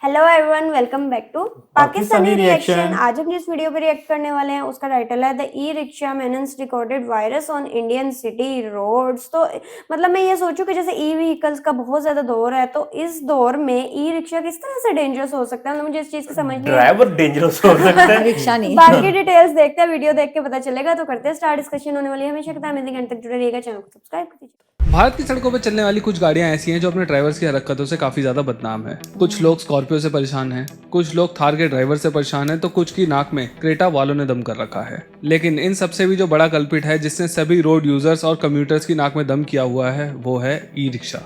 Hello everyone, welcome back to Pakistani reaction. आज हम जिस वीडियो पे रिएक्ट करने वाले हैं उसका टाइटल है the e rickshaw menace recorded virus on Indian city roads. तो मतलब मैं ये सोचूं कि जैसे ई व्हीकल्स का बहुत ज्यादा दौर है, तो इस दौर में ई रिक्शा किस तरह से डेंजरस हो सकता है, मतलब मुझे इस चीज की समझ नहीं है। ड्राइवर डेंजरस हो सकता है, रिक्शा नहीं। बाकी डिटेल्स देखते हैं, वीडियो देख के पता चलेगा। तो करते हैं स्टार्ट, डिस्कशन होने वाली है। हमेशा कहता है अंत तक जुड़े रहिएगा, चैनल को सब्सक्राइब कर दीजिए। भारत की सड़कों पर चलने वाली कुछ गाड़ियां ऐसी हैं जो अपने ड्राइवर्स की हरकतों से काफी ज्यादा बदनाम है। कुछ लोग स्कॉर्पियो से परेशान हैं, कुछ लोग थार के ड्राइवर से परेशान हैं, तो कुछ की नाक में क्रेटा वालों ने दम कर रखा है। लेकिन इन सबसे भी जो बड़ा कल्पिट है जिसने सभी रोड यूजर्स और कम्यूटर्स की नाक में दम किया हुआ है, वो है ई रिक्शा।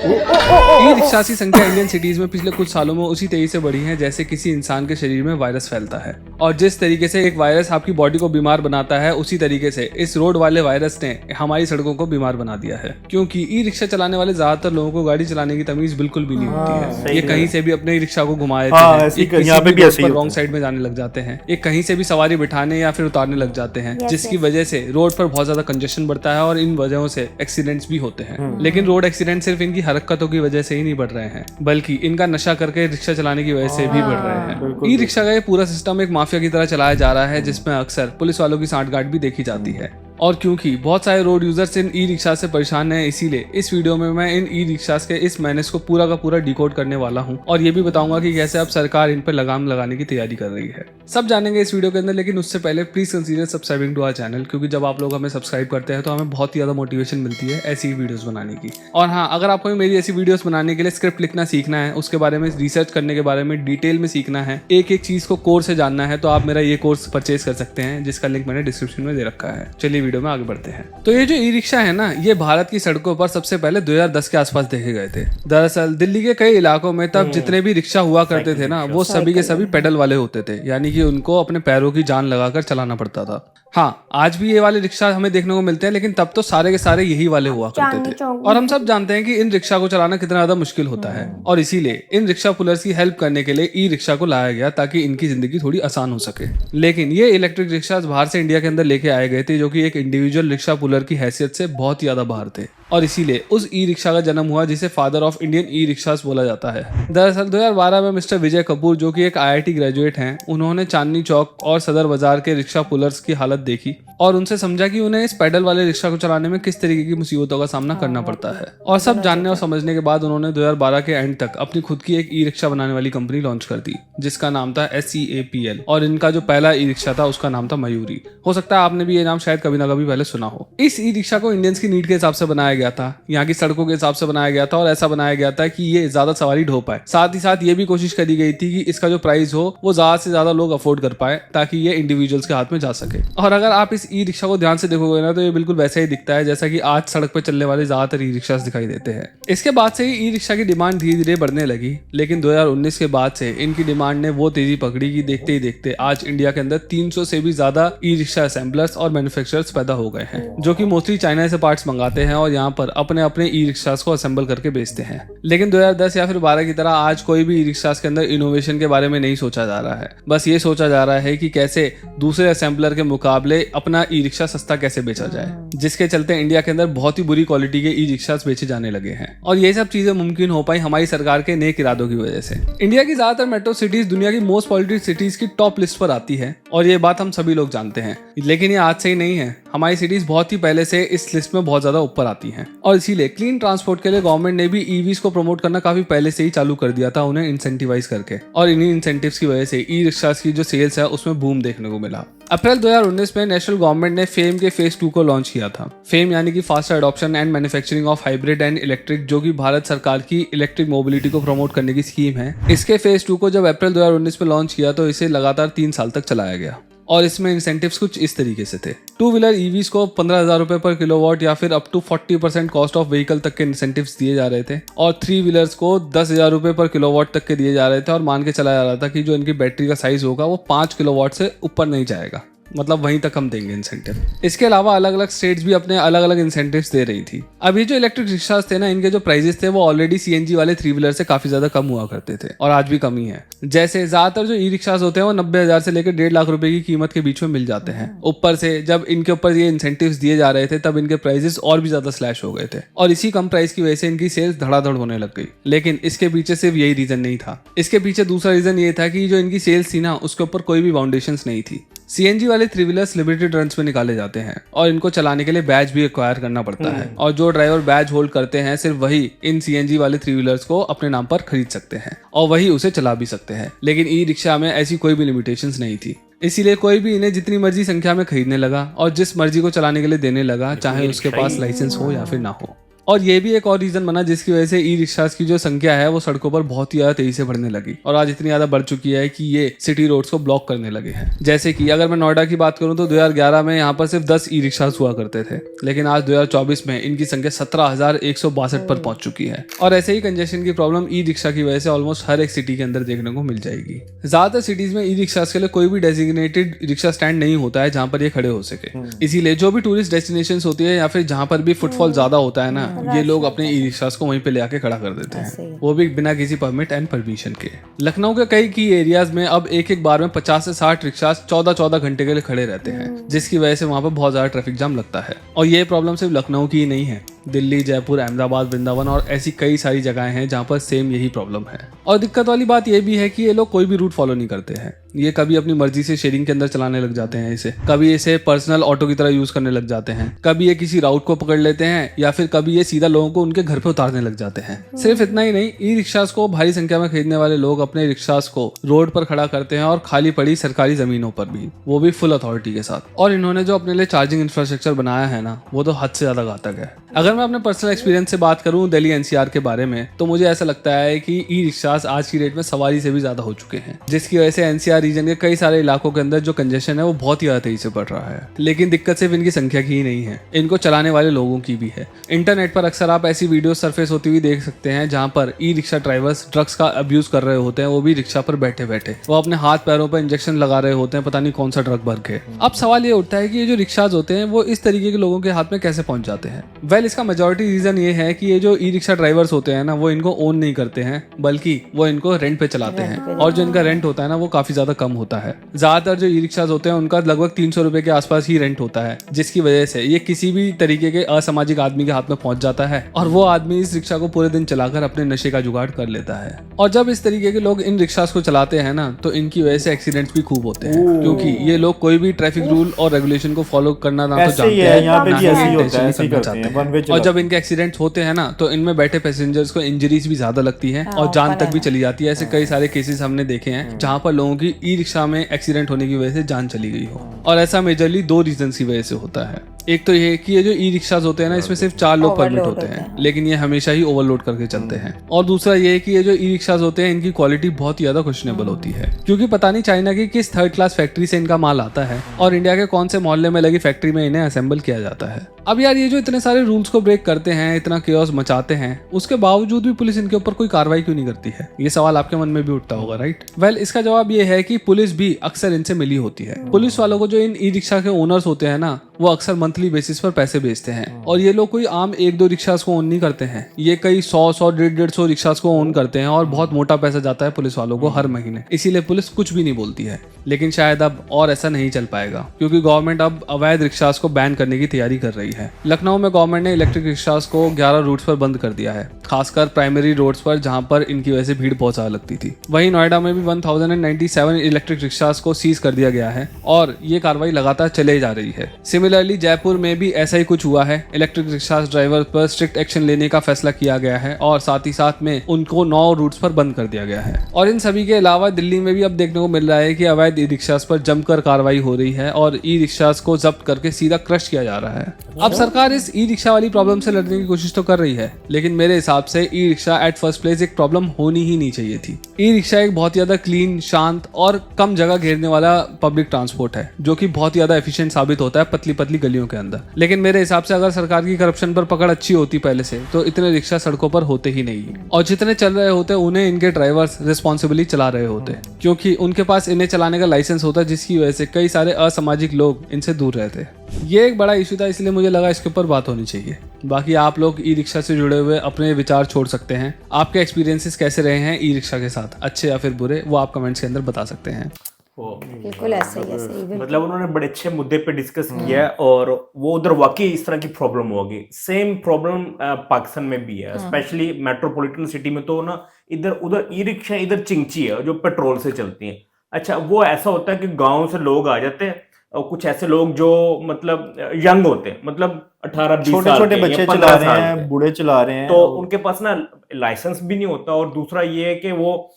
ई रिक्शा की संख्या इंडियन सिटीज में पिछले कुछ सालों में उसी तेजी से बढ़ी है जैसे किसी इंसान के शरीर में वायरस फैलता है। और जिस तरीके से एक वायरस आपकी बॉडी को बीमार बनाता है, उसी तरीके से इस रोड वाले वायरस ने हमारी सड़कों को बीमार बना दिया है। क्योंकि ई रिक्शा चलाने वाले ज्यादातर लोगों को गाड़ी चलाने की तमीज बिल्कुल भी नहीं होती है। ये कहीं से भी अपने ई रिक्शा को घुमा देते हैं, रॉन्ग साइड में जाने लग जाते हैं, ये कहीं से भी सवारी बिठाने या फिर उतारने लग जाते हैं, जिसकी वजह से रोड पर बहुत ज्यादा कंजेशन बढ़ता है और इन वजहों से एक्सीडेंट्स भी होते हैं। लेकिन रोड एक्सीडेंट सिर्फ इनकी हरकतों की वजह से ही नहीं बढ़ रहे हैं, बल्कि इनका नशा करके रिक्शा चलाने की वजह से भी बढ़ रहे हैं। ई रिक्शा का ये पूरा सिस्टम एक माफिया की तरह चलाया जा रहा है, जिसमें अक्सर पुलिस वालों की सांठगांठ भी देखी जाती है। और क्योंकि बहुत सारे रोड यूजर्स इन ई रिक्शा से परेशान हैं, इसीलिए इस वीडियो में मैं इन ई रिक्शा के इस मैनेज को पूरा का पूरा डिकोड करने वाला हूं और ये भी बताऊंगा कि कैसे अब सरकार इन पर लगाम लगाने की तैयारी कर रही है। सब जानेंगे इस वीडियो के अंदर, लेकिन उससे पहले please consider subscribing to our channel, क्योंकि जब आप लोग हमें सब्सक्राइब करते हैं तो हमें बहुत ही ज्यादा मोटिवेशन मिलती है ऐसी वीडियोस बनाने की। और हाँ, अगर आपको मेरी ऐसी वीडियोस बनाने के लिए स्क्रिप्ट लिखना सीखना है, उसके बारे में रिसर्च करने के बारे में डिटेल में सीखना है, एक एक चीज को कोर्स से जानना है, तो आप मेरा ये कोर्स परचेज कर सकते हैं, जिसका लिंक मैंने डिस्क्रिप्शन में दे रखा है। चलिए वीडियो में आगे बढ़ते हैं। तो ये जो ई रिक्शा है ना, ये भारत की सड़कों पर सबसे पहले 2010 के आसपास देखे गए थे। दरअसल दिल्ली के कई इलाकों में तब जितने भी रिक्शा हुआ करते थे ना, वो सभी के सभी पेडल वाले होते थे, यानी कि उनको अपने पैरों की जान लगाकर चलाना पड़ता था। हाँ, आज भी ये वाले रिक्शा हमें देखने को मिलते हैं, लेकिन तब तो सारे के सारे यही वाले हुआ करते थे। और हम सब जानते हैं कि इन रिक्शा को चलाना कितना ज्यादा मुश्किल होता है, और इसीलिए इन रिक्शा पुलर्स की हेल्प करने के लिए ई रिक्शा को लाया गया ताकि इनकी जिंदगी थोड़ी आसान हो सके। लेकिन ये इलेक्ट्रिक रिक्शा बाहर से इंडिया के अंदर लेके आए गए थे, जो कि एक इंडिविजुअल रिक्शा पुलर की हैसियत से बहुत ही ज्यादा बाहर थे, और इसीलिए उस ई रिक्शा का जन्म हुआ जिसे father of Indian E rickshaws बोला जाता है। दरअसल 2012 में मिस्टर विजय कपूर, जो कि एक IIT ग्रेजुएट हैं, उन्होंने चांदनी चौक और सदर बाजार के रिक्शा पुलर्स की हालत देखी और उनसे समझा कि उन्हें इस पैडल वाले रिक्शा को चलाने में किस तरीके की मुसीबतों का सामना करना पड़ता है। और सब जानने और समझने के बाद उन्होंने 2012 के एंड तक अपनी खुद की एक ई रिक्शा बनाने वाली कंपनी लॉन्च कर दी, जिसका नाम था SEAPL, और इनका जो पहला ई रिक्शा था उसका नाम था मयूरी। हो सकता है आपने भी ये नाम शायद कभी ना कभी पहले सुना हो। इस ई रिक्शा को इंडियंस की नीड के हिसाब से बनाया गया था, यहाँ की सड़कों के हिसाब से बनाया गया था, और ऐसा बनाया गया था कि ये ज्यादा सवारी ढो पाए। साथ ही साथ ये भी कोशिश करी गई थी कि इसका जो प्राइस हो वो ज्यादा से ज्यादा लोग अफोर्ड कर पाए, ताकि ये इंडिविजुअल्स के हाथ में जा सके। और अगर आप इस ई रिक्शा को ध्यान से देखोगे ना, तो ये बिल्कुल वैसा ही दिखता है जैसा कि आज सड़क पर चलने वाले ज्यादातर ई रिक्शा दिखाई देते हैं। इसके बाद से ही ई रिक्शा की डिमांड धीरे धीरे बढ़ने लगी, लेकिन 2019 के बाद से इनकी डिमांड ने वो तेजी पकड़ी कि देखते ही देखते आज इंडिया के अंदर 300 से भी ज्यादा ई रिक्शा असेंबलर्स और मैन्युफैक्चरर्स पैदा हो गए हैं, जो कि मोस्टली चाइना से पार्ट्स मंगाते हैं और यहाँ पर अपने अपने ई रिक्शास को असेंबल करके बेचते हैं। लेकिन 2010 या फिर 12 की तरह आज कोई भी ई रिक्शास के अंदर इनोवेशन के बारे में नहीं सोचा जा रहा है। बस ये सोचा जा रहा है कि कैसे दूसरे असेंबलर के मुकाबले अपना ई रिक्शा सस्ता कैसे बेचा जाए, जिसके चलते इंडिया के अंदर बहुत ही बुरी क्वालिटी के ई रिक्शास बेचे जाने लगे हैं। और ये सब चीजें मुमकिन हो पाई हमारी सरकार के नेक इरादों की वजह से। इंडिया की ज्यादातर मेट्रो सिटीज दुनिया की मोस्ट पॉल्यूटेड सिटीज की टॉप लिस्ट पर आती है, और ये बात हम सभी लोग जानते हैं। लेकिन ये आज से ही नहीं है, हमारी सिटीज बहुत ही पहले से इस लिस्ट में बहुत ज्यादा ऊपर आती हैं। और इसीलिए क्लीन ट्रांसपोर्ट के लिए गवर्नमेंट ने भी ईवीज को प्रमोट करना काफी पहले से ही चालू कर दिया था, उन्हें इंसेंटिवाइज करके। और इन्हीं इंसेंटिव्स की वजह से ई रिक्शास की जो सेल्स है उसमें बूम देखने को मिला। अप्रैल 2019 में नेशनल गवर्नमेंट ने फेम के फेज 2 को लॉन्च किया था। फेम यानी कि faster adoption and manufacturing of hybrid and electric, जो कि भारत सरकार की इलेक्ट्रिक मोबिलिटी को प्रमोट करने की स्कीम है। इसके फेज 2 को जब अप्रैल 2019 में लॉन्च किया, तो इसे लगातार 3 साल तक चलाया गया। और इसमें इंसेंटिव्स कुछ इस तरीके से थे। 2 व्हीलर ईवीज को 15,000 रुपए पर किलोवाट या फिर up to 40% cost of vehicle तक के इंसेंटिव्स दिए जा रहे थे, और 3 व्हीलर्स को 10,000 रुपए पर किलोवाट तक के दिए जा रहे थे, और मान के चला जा रहा था कि जो इनकी बैटरी का साइज होगा वो 5 किलोवाट से ऊपर नहीं जाएगा। मतलब वहीं तक हम देंगे इंसेंटिव। इसके अलावा अलग अलग स्टेट्स भी अपने अलग अलग इंसेंटिव्स दे रही थी। अब ये जो इलेक्ट्रिक रिक्शाज थे ना, इनके जो प्राइजेस थे वो ऑलरेडी सीएनजी वाले 3 व्हीलर से काफी ज्यादा कम हुआ करते थे और आज भी कम ही है। जैसे ज्यादातर जो ई रिक्शाज होते हैं वो 90,000 से लेकर 1.5 लाख रुपए की कीमत के बीच में मिल जाते हैं। ऊपर से जब इनके ऊपर ये इंसेंटिव्स दिए जा रहे थे तब इनके प्राइजेस और भी ज्यादा स्लैश हो गए थे और इसी कम प्राइस की वजह से इनकी सेल्स धड़ाधड़ होने लग गई। लेकिन इसके पीछे सिर्फ यही रीजन नहीं था। इसके पीछे दूसरा रीजन ये था कि जो इनकी सेल्स थी ना, उसके ऊपर कोई भी फाउंडेशंस नहीं थी। सीएनजी वाले 3 व्हीलर्स लिमिटेड रन्स में निकाले जाते हैं और इनको चलाने के लिए बैज भी एक्वायर करना पड़ता है और जो ड्राइवर बैज होल्ड करते हैं सिर्फ वही इन सीएनजी वाले 3 व्हीलर्स को अपने नाम पर खरीद सकते हैं और वही उसे चला भी सकते हैं। लेकिन ई रिक्शा में ऐसी कोई भी लिमिटेशंस नहीं थी, इसीलिए कोई भी इन्हें जितनी मर्जी संख्या में खरीदने लगा और जिस मर्जी को चलाने के लिए देने लगा, चाहे उसके पास लाइसेंस हो या फिर ना हो। और ये भी एक और रीजन बना जिसकी वजह से ई रिक्शाज की जो संख्या है वो सड़कों पर बहुत ही ज्यादा तेजी से बढ़ने लगी और आज इतनी ज्यादा बढ़ चुकी है कि ये सिटी रोड्स को ब्लॉक करने लगे हैं। जैसे कि अगर मैं नोएडा की बात करूं तो 2011 में यहाँ पर सिर्फ 10 ई रिक्शाज हुआ करते थे, लेकिन आज 2024 में इनकी संख्या 17,162 पर पहुंच चुकी है। और ऐसे ही कंजेशन की प्रॉब्लम ई रिक्शा की वजह से ऑलमोस्ट हर एक सिटी के अंदर देखने को मिल जाएगी। ज्यादातर सिटीज में ई रिक्शाज के लिए कोई भी डेजिग्नेटेड रिक्शा स्टैंड नहीं होता है जहाँ पर ये खड़े हो सके। इसीलिए जो भी टूरिस्ट डेस्टिनेशन होती है या फिर जहाँ पर भी फुटफॉल ज्यादा होता है ना, ये लोग अपने ई रिक्शास को वहीं पे ले आके खड़ा कर देते हैं, वो भी बिना किसी परमिट एंड परमिशन के। लखनऊ के कई की एरियाज में अब एक बार में 50 से 60 रिक्शास 14-14 घंटे के लिए खड़े रहते हैं, जिसकी वजह से वहां पर बहुत ज्यादा ट्रैफिक जाम लगता है। और ये प्रॉब्लम सिर्फ लखनऊ की ही नहीं है, दिल्ली, जयपुर, अहमदाबाद, वृंदावन और ऐसी कई सारी जगहें हैं जहाँ पर सेम यही प्रॉब्लम है। और दिक्कत वाली बात ये भी है कि ये लोग कोई भी रूट फॉलो नहीं करते हैं। ये कभी अपनी मर्जी से शेयरिंग के अंदर चलाने लग जाते हैं इसे, कभी इसे पर्सनल ऑटो की तरह यूज करने लग जाते हैं, कभी ये किसी राउट को पकड़ लेते हैं या फिर कभी ये सीधा लोगों को उनके घर पे उतारने लग जाते हैं। सिर्फ इतना ही नहीं, ई रिक्शास को भारी संख्या में खरीदने वाले लोग अपने रिक्शास को रोड पर खड़ा करते हैं और खाली पड़ी सरकारी जमीनों पर भी, वो भी फुल अथॉरिटी के साथ। और इन्होंने जो अपने लिए चार्जिंग इंफ्रास्ट्रक्चर बनाया है ना, वो तो हद से ज्यादा घातक है। अगर मैं अपने पर्सनल एक्सपीरियंस से बात करूं दिल्ली एनसीआर के बारे में, तो मुझे ऐसा लगता है कि ई रिक्शास आज की डेट में सवारी से भी ज्यादा हो चुके हैं, जिसकी वजह से एनसीआर रीजन के कई सारे इलाकों के अंदर जो कंजेशन है वो बहुत ही ज्यादा तेजी से बढ़ रहा है। लेकिन दिक्कत सिर्फ इनकी संख्या की ही नहीं है, इनको चलाने वाले लोगों की भी है। इंटरनेट पर अक्सर आप ऐसी वीडियो सरफेस होती हुई देख सकते हैं जहां पर ई रिक्शा ड्राइवर्स ड्रग्स का अब्यूज कर रहे होते हैं, वो भी रिक्शा पर बैठे बैठे। वो अपने हाथ पैरों पर इंजेक्शन लगा रहे होते हैं, पता नहीं कौन सा ड्रग भर के। अब सवाल ये उठता है कि ये जो रिक्शाज होते हैं वो इस तरीके के लोगों के हाथ में कैसे पहुंच जाते हैं। वेल, इसका मेजॉरिटी रीजन ये है कि ये जो ई रिक्शा ड्राइवर्स होते हैं ना, वो इनको ओन नहीं करते हैं, बल्कि वो इनको रेंट पे चलाते हैं और जो इनका रेंट होता है ना, वो काफी ज्यादा कम होता है। ज्यादातर जो ई रिक्शाज होते हैं उनका लगभग 300 रुपए के आसपास ही रेंट होता है, जिसकी वजह से ये किसी भी तरीके के असामाजिक आदमी के हाथ में पहुंच जाता है और वो आदमी इस रिक्शा को पूरे दिन चलाकर अपने नशे का जुगाड़ कर लेता है। और जब इस तरीके के लोग इन रिक्शास को चलाते हैं ना, तो इनकी वजह से एक्सीडेंट्स भी खूब होते हैं, क्योंकि ये लोग कोई भी ट्रैफिक रूल और रेगुलेशन को फॉलो करना ना तो जानते हैं, ना ही इंटेंशनली करना चाहते हैं। और जब इनके एक्सीडेंट्स होते हैं ना, तो इनमें बैठे पैसेंजर्स को इंजरीज भी ज्यादा लगती हैं और जान तक भी चली जाती है। ऐसे कई सारे केसेस हमने देखे हैं जहां पर लोगों की ई रिक्शा में एक्सीडेंट होने की वजह से जान चली गई हो। और ऐसा मेजरली 2 रीजन की वजह से होता है। एक तो ये कि ये जो ई रिक्शाज होते हैं ना, इसमें सिर्फ 4 लोग परमिट होते हैं, लेकिन ये हमेशा ही ओवरलोड करके चलते हैं। और दूसरा ये कि ये जो ई रिक्शाज होते हैं, इनकी क्वालिटी बहुत ही ज्यादा क्वेश्चनेबल होती है, क्योंकि पता नहीं चाइना की किस 3rd क्लास फैक्ट्री से इनका माल आता है और इंडिया के कौन से मोहल्ले में लगी फैक्ट्री में इन्हें असेंबल किया जाता है। अब यार, ये जो इतने सारे रूल्स को ब्रेक करते हैं, इतना केओस मचाते हैं, उसके बावजूद भी पुलिस इनके ऊपर कोई कार्रवाई क्यों नहीं करती है? ये सवाल आपके मन में भी उठता होगा, राइट? वेल, इसका जवाब ये है कि पुलिस भी अक्सर इनसे मिली होती है। पुलिस वालों को जो इन ई रिक्शा के ओनर्स होते हैं ना, वो अक्सर मंथली बेसिस पर पैसे भेजते हैं और ये लोग कोई आम 1-2 रिक्शास को ओन नहीं करते हैं, ये कई 100-150 रिक्शास को ओन करते हैं और बहुत मोटा पैसा जाता है पुलिस वालों को हर महीने। इसीलिए पुलिस कुछ भी नहीं बोलती है। लेकिन शायद अब और ऐसा नहीं चल पाएगा, क्योंकि गवर्नमेंट अब अवैध रिक्शास को बैन करने की तैयारी कर रही है। लखनऊ में गवर्नमेंट ने इलेक्ट्रिक रिक्शास को 11 रूट्स पर बंद कर दिया है, खासकर प्राइमरी रोड्स पर जहां पर इनकी वजह से भीड़ बहुत ज्यादा लगती थी। वहीं नोएडा में भी 1097 इलेक्ट्रिक रिक्शास को सीज कर दिया गया है और ये कार्रवाई लगातार चले जा रही है। सिमिलरली जयपुर में भी ऐसा ही कुछ हुआ है। इलेक्ट्रिक रिक्शास ड्राइवर पर स्ट्रिक्ट एक्शन लेने का फैसला किया गया है और साथ ही साथ में उनको 9 रूट्स पर बंद कर दिया गया है। और इन सभी के अलावा दिल्ली में भी अब देखने को मिल रहा है कि अवैध ई रिक्शास पर जमकर कार्रवाई हो रही है और ई रिक्शास को जब्त करके सीधा क्रश किया जा रहा है। अब सरकार इस ई रिक्शा वाली प्रॉब्लम से लड़ने की कोशिश तो कर रही है, लेकिन मेरे हिसाब से e rickshaw at first place एक प्रॉब्लम होनी ही नहीं चाहिए थी। ई रिक्शा एक बहुत ज्यादा क्लीन, शांत और कम जगह घेरने वाला पब्लिक ट्रांसपोर्ट है, जो कि बहुत ज्यादा एफिशिएंट साबित होता है पतली पतली गलियों के अंदर। लेकिन मेरे हिसाब से अगर सरकार की करप्शन पर पकड़ अच्छी होती पहले से, तो इतने रिक्शा सड़कों पर होते ही नहीं, और जितने चल रहे होते उन्हें इनके ड्राइवर्स रिस्पॉन्सिबली चला रहे होते, क्योंकि उनके पास इन्हें चलाने का लाइसेंस होता, जिसकी वजह से कई सारे असामाजिक लोग इनसे दूर रहते। ये एक बड़ा इशू था, इसलिए मुझे लगा इसके ऊपर बात होनी चाहिए। बाकी आप लोग ई रिक्शा से जुड़े हुए अपने विचार छोड़ सकते हैं। आपके एक्सपीरियंसेस कैसे रहे हैं ई रिक्शा के साथ, अच्छे या फिर बुरे, वो आप कमेंट्स के अंदर बता सकते हैं। बिल्कुल ऐसे ही बिल्कुल। मतलब उन्होंने बड़े अच्छे मुद्दे पे डिस्कस किया है, और वो उधर वाकई इस तरह की प्रॉब्लम होगी। सेम प्रॉब्लम पाकिस्तान में भी है, स्पेशली मेट्रोपॉलिटन सिटी में। तो ना इधर उधर ई रिक्शा इधर चिंची है जो पेट्रोल से चलती हैं। अच्छा, वो ऐसा होता है कि गांव से लोग आ जाते हैं, और कुछ ऐसे लोग जो मतलब यंग होते हैं, मतलब 18-20 छोटे साल छोटे के या बच्चे 15 चला रहे साल हैं, के। बूढ़े चला रहे हैं, तो उनके पास ना लाइसेंस भी नहीं होता, और दूसरा ये है कि वो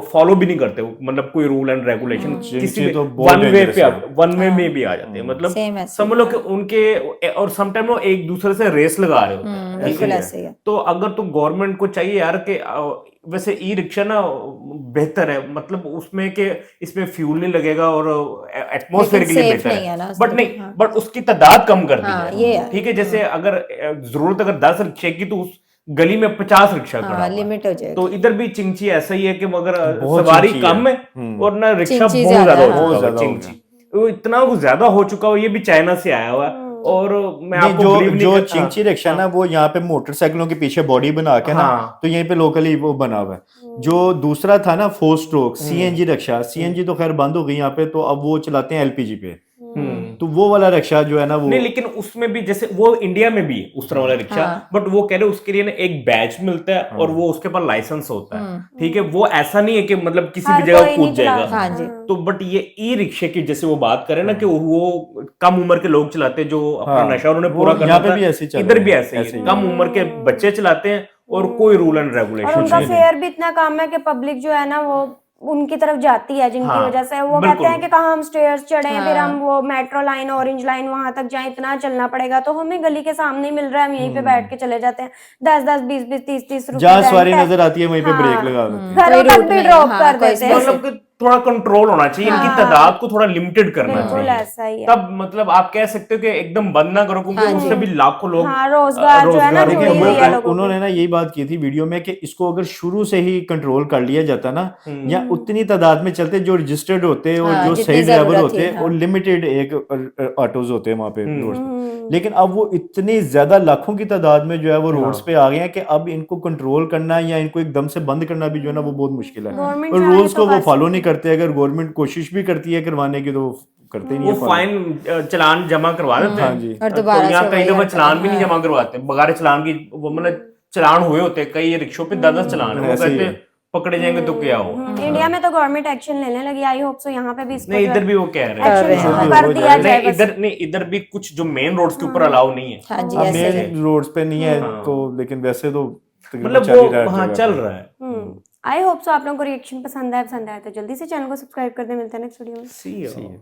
फॉलो भी नहीं करते, मतलब कोई रूल एंड रेगुलेशन। किसी भी तो बहुत वन वे dangerous पे है। वन वे में भी आ जाते हैं, मतलब Same ऐसे समझ लो कि उनके, और समटाइम वो एक दूसरे से रेस लगा रहे होते हैं। बिल्कुल ठीक है? ऐसे ही है। तो अगर तो गवर्नमेंट को चाहिए यार कि वैसे ई रिक्शा ना बेहतर है, मतलब उसमें कि इसमें फ्यूल नहीं लगेगा और एटमोस्फेयर के लिए safe बेहतर नहीं है ना है, उसमें, बट नहीं, हाँ। बट उसकी तादाद कम कर दी हाँ, है। ये है। ठीक है, जैसे अगर जरूरत अगर 10 रिक्शे की, तो उस गली में 50 रिक्शा खड़ा हुआ है। लिमिट हो जाएगी। तो इधर भी चिंची ऐसा ही है कि मगर बहुत सवारी चिंची कम है। है, और ना रिक्शा चिंची बहुत ज्यादा ज्यादा हो है, चुका बहुत है ज्यादा हो चिंची। वो इतना ज्यादा हो चुका हो, ये भी चाइना से आया हुआ है। और मैं नहीं, आपको जो believe नहीं जो करता। चिंची रिक्शा ना, वो यहाँ पे मोटरसाइकिलों के पीछे बॉडी बना के ना, हाँ। तो यहीं पे लोकली वो बना हुआ है। जो दूसरा था ना 4 स्ट्रोक सीएनजी रिक्शा, सीएनजी तो खैर बंद हो गई यहाँ पे, तो अब वो चलाते हैं एलपीजी पे। तो वो वाला रिक्शा जो है ना, वो नहीं, लेकिन उसमें भी जैसे वो इंडिया में भी है उस तरह वाला रिक्शा, बट वो कह रहे उसके लिए ना एक बैच मिलता है, और वो उसके पास लाइसेंस होता है। ठीक है, वो ऐसा नहीं है कि मतलब किसी भी जगह कूद जाएगा। हाँ जी। तो बट ये ई रिक्शे की जैसे वो बात करें ना, कि वो कम उम्र के लोग चलाते हैं, जो अपना हाँ, नशा उन्होंने वो पूरा करना यहाँ पे था, भी ऐसे ही चल इधर रहा भी है, ऐसे ही ऐसे है। ही। कम उम्र के बच्चे चलाते हैं, और कोई रूल एंड और रेगुलेशन उनका नहीं। फेयर भी इतना कम है कि पब्लिक जो है ना वो उनकी तरफ जाती है, जिनकी हाँ, वजह से वो बिल्कुल। कहते हैं कि कहाँ हम स्टेयर्स चढ़े हैं, फिर हम वो मेट्रो लाइन, ऑरेंज लाइन वहां तक जाएं, इतना चलना पड़ेगा। तो हमें गली के सामने मिल रहा है, हम यहीं पे बैठ के चले जाते हैं। 10-10, 20-20, 30-30 रुपए जहाँ रेंट सवारी है। नजर आती है वहीं पे हाँ। ब्रेक लगा देते हैं। घरों कोई तक रूट भी नहीं, ड्रॉप हाँ, कर कोई देते हैं। मतलब कि थोड़ा कंट्रोल होना चाहिए, इनकी तादाद को थोड़ा लिमिटेड करना बिल्कुल चाहिए। ऐसा ही है। तब मतलब आप कह सकते हो कि एकदम बंद ना करो, क्योंकि उससे भी लाखों लोग हाँ, रोजगार जो है ना रोजगार जुड़ी के हुई है लोगों की। उन्होंने ना यही बात की थी वीडियो में कि इसको अगर शुरू से ही कंट्रोल कर लिया जाता ना, या उतनी तादाद में चलते जो रजिस्टर्ड होते हैं और हाँ, जो जितनी सही ड्राइवर जरूरत होते थी, हैं, और हाँ। लिमिटेड एक ऑटोज होते हैं वहां पे रोड पे। लेकिन अब वो इतनी ज्यादा लाखों की तादाद में जो है वो रोड्स पे आ गए हैं कि अब इनको कंट्रोल करना या इनको एकदम से बंद करना भी जो है ना वो बहुत मुश्किल है। गवर्नमेंट और चाहे रूल्स तो को वो कर फॉलो नहीं करते। अगर गवर्नमेंट कोशिश भी करती है करवाने की, तो वो करते नहीं वो है follow। फाइन चालान जमा करवा देते हैं। हाँ जी। और तो दोबारा यहाँ से कई वही दफा हरकत, चालान भी नहीं हाँ। जमा करवाते, बगैर चालान की। वो मतलब चालान हुए होते हैं कई रिक्शों पे 10-10 चालान है, वो ऐसे ही कहते है। हैं पकड़े जाएंगे तो क्या हो। इंडिया में तो गवर्नमेंट एक्शन लेने लगी। आई होप सो यहाँ पे भी इसको नहीं, जो इधर है भी वो कह रहे हैं। कर रहे एक्शन हैं, कर दिया जाए नहीं, बस। इधर नहीं, इधर भी कुछ जो मेन रोड्स के ऊपर अलाउ नहीं है। हाँ जी, अब ऐसे ही है। मेन रोड्स पे नहीं है तो, लेकिन वैसे तो तकरीबन मतलब चल ही रहा वो है हाँ जगह चल पे। रहा है। आई होप सो आप लोगों को रिएक्शन पसंद आया तो जल्दी से चैनल को सब्सक्राइब कर दे। मिलते हैं नेक्स्ट वीडियो में। See you.